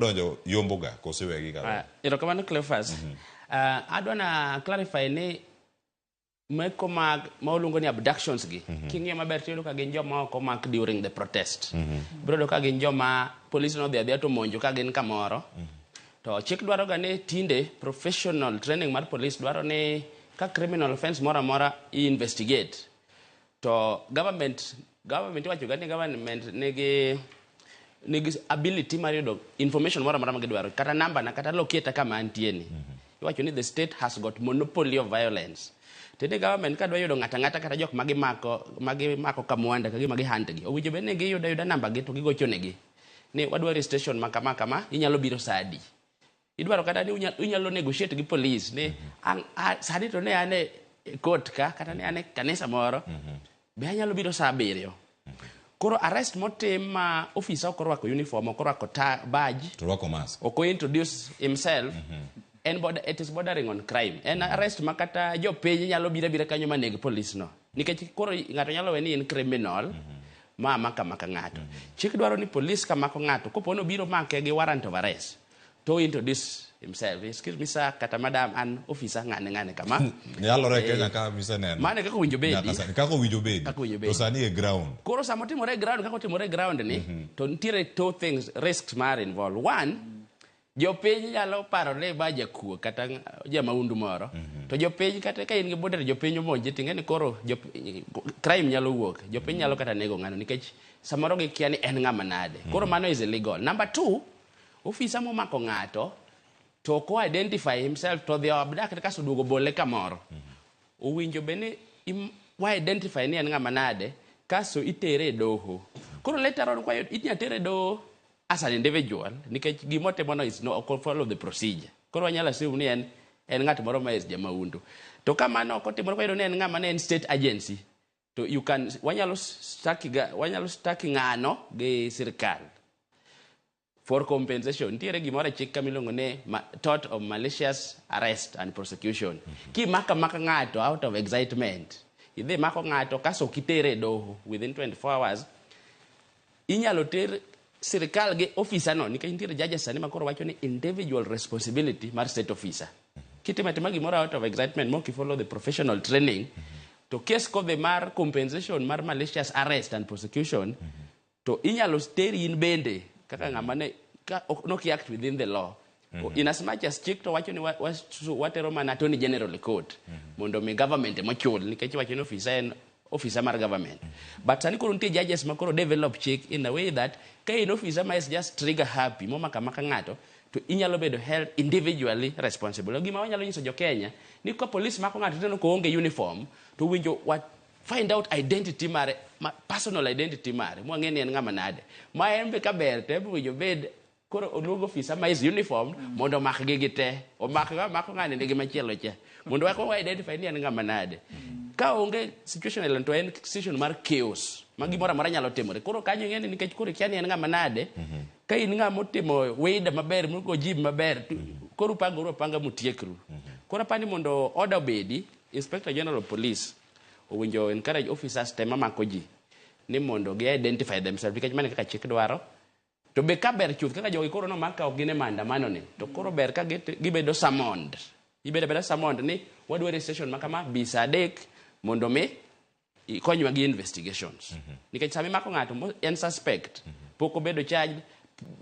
donjo yomboga kose wegi ga. Erokamano Cleophas. Adwana clarify ni meko mag maulungo ni abductions gi. King'iyo maber tiyudo ka gin joma oko mak during the protest. Brodo ka gin joma police no dhia to monjo ka gin kamoro. To chik dwaro ga ni tinde professional training mar police dwaro ni ka criminal offense mora mora investigate. To government wacho ga ni government nigi ability mar yudo information mora mora magidwaro kata number na kata locate kama antie ni. Iwacho ni the state has got monopoly of violence. Tende government ka dwa yudo ngata kata jok magimako kamwanda kagi hunt gi. Owinjo bende giyuda number gi to gigocho negi. Ni wadwaro station makama inyalo biro sadi. Idwaro kata ni unyalo negotiate gi police ni sadi to ne ane court ka kata ne ane kanisa moro. Be anyalo biro saa 7. Koro arrest motim officer okorwako uniform, okorwako badge, to rwako mask. Oko introduce himself. It is bordering on crime. En arrest makata jo piny nyalo bira kanyo maneg police no. Nikech koro ngato nyalo weni in criminal maka ngato. Chik dwaro ni police kamako ngato kopono biro make gi warrant of arrest. To introduce himself. Excuse me sir, kata madam an officer ngane kama. Nyalo reke nyaka visa neno. Mane kako winjo bedi. Kako winjo bedi. To sani e ground. Koro samo timore ground kako timore ground ni to ntiere two things risks mar involved. One, jopiny nyalo paro ne ba jakuo kata jamaundu moro. To jopiny kata ka in gi border jopiny omonje ting'eni koro crime nyalo wuok. Jopiny nyalo kata nego ng'ano nikech samoro gikia ni en ng'ama nade. Koro mano is illegal. Number 2, officer momako ng'ato to ko identify himself to the abduct kaso duogo bole kamoro. Owinjo bene wa identify ni en ng'ama nade kaso itere doho. Koro later on kwa inya tere doho as an individual nikech gimotemono is no follow the procedure. Koro wanyalo assume ni en ng'at moro ma is jamaundu. To kamano ok otimore kwa ni en ng'ama ne en state agency. To you can wanyalo staki ng'ano gi sirkal for compensation. Ntiere gimoro chik kamilongo ne tort of malicious arrest and prosecution. Ki maka ng'ato out of excitement. Idhi mako ng'ato kaso kitere doho within 24 hours. Inyalo ter sirkal ge officer no nikech ntiere judges sani makoro wacho ni individual responsibility mar state officer. Kitimatima gimoro out of excitement moki follow the professional training. To case kodhi mar compensation mar malicious arrest and prosecution. To inyalo teri in bende kaka ng'ama ne noki act within the law. In as much as chik to wacho ni watero mana Attorney General court mondo mi government mochul nikech wacho ni officer mar government. But sani koro nitie judges makoro develop chik in a way that ka in officer ma is just trigger happy momaka ng'ato to inyalo bedo held individually responsible. Gima wanyalo nyiso jo Kenya ni ka police mako ng'ato teno ko onge uniform to winjo find out identity mare, personal identity mare, mo ng'eni en ng'ama nade. Ma en be kaber te winjo bed koro oluongo officer ma is uniform mondo mak gi gite. Mako ng'ani nigi machielo cha. Mondo wako identify ni en ng'ama nade. Ka onge situation elan to en situation mar chaos. Magimora mara nyalo timore. Koro kanyo ng'eni nikech koro kiani en ng'ama nade. Ka in ng'ama otimo weida maber mugo jib maber koro panga mutiekru. Koro pani mondo order bedi Inspector General of Police owinjo encourage officers tema mako ji ni mondo gi identify themselves because mane kaka chik dwaro. To be kaber chuth kaka jogi koro no maka ok gine maandamano ni. To koro ber ka gibedo summoned. Ibedo summoned ni wadware station makama bisa 3 mondo me ikonywa gi investigations. Nikech sami mako ng'ato en suspect poko bedo charged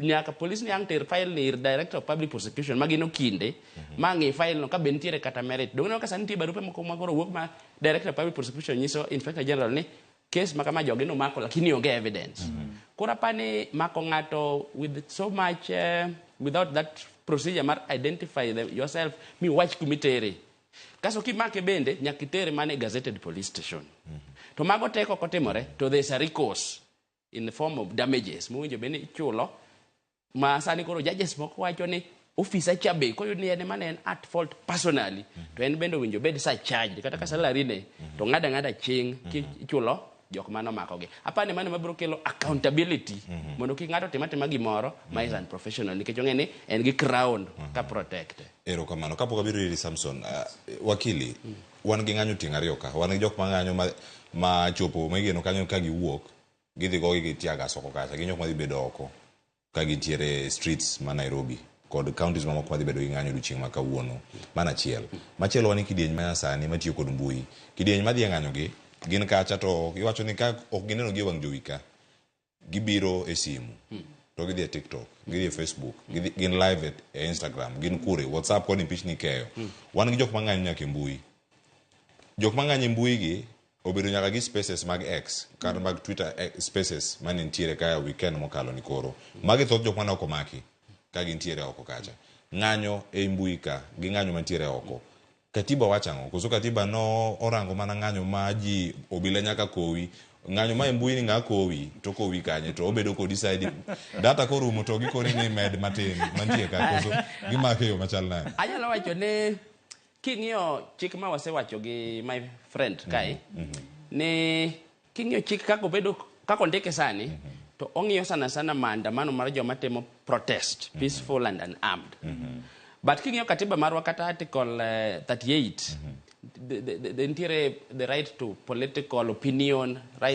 nyaka police ni ang ter file ni director of public prosecution magino kinde mangi file no ka bentiere kata merit. Dongo ka santi barupe moko magoro wuok ma director of public prosecution nyiso Inspector General ni case makama jogi no mako lakini onge evidence. Kora pani mako ng'ato with so much without that procedure mar identify yourself mi watch kumitere. Kaso kimake bende nyakitere mane gazetted police station. To mago teko kotimore to there's a recourse in the form of damages. Muwinjo bende ichulo ma sani koro judges moko wacho ni officer chabe ko ni en mane en at fault personally to en bende winjo bed sa charged kata ka salary ne to ngada ching kichulo jok mano makogi. Apane mane mabiro kelo accountability mondo ki ng'ato timatima gimoro ma is unprofessional nikech ong'eni en gi crown ka protect. Ero kamano kapok abiro iri Samson wakili wan gi ng'anyo ting' ariyo ka wan gi jok mang'anyo ma chopo maigeno kanyo ka giwuok gidhi go gi tiaga soko kacha gi jok ma dhi bedo oko ka gintiere streets ma Nairobi kod counties mamoko madhi bedo gi ng'anyo odiochieng' ma kawuono. Mano achiel. Machielo ni kidieny ma sani matiyo kod mbui. Kidieny madhi e ng'anyo gi gin kacha to iwacho ni ka ok gineno gi wang' jowi ka gibiro e simu to gidhi e TikTok, gidhi e Facebook, gin live e Instagram, gin kure WhatsApp kod impichni keyo. Wan gi jok mang'anyo nyaka e mbui. Jok mang'anyo e mbui gi obedo nyaka gi spaces mag X kata mag Twitter spaces mane nitiere ka weekend mokalo ni koro. Magi thoth jok mane ok omaki ka gintiere oko kacha. Ng'anyo e mbui ka gi ng'anyo mantiere oko. Katiba wachang'o koso katiba no orango mana ng'anyo ma ji obila nyaka kowi. Ng'anyo ma mbui ni ng'a kowi to kowi kanye to obedo ko decide data korumo to gikoni ni med matin mantie ka koso gimake yo machal nade. Anyalo wacho ne king'iyo chik ma wasewacho gi my friend kai ne king'iyo chik kako ndike sani to ong'iyo sana maandamano mar joma timo protest peaceful and unarmed. But king'iyo katiba marwa kata article 38 the right to political opinion, right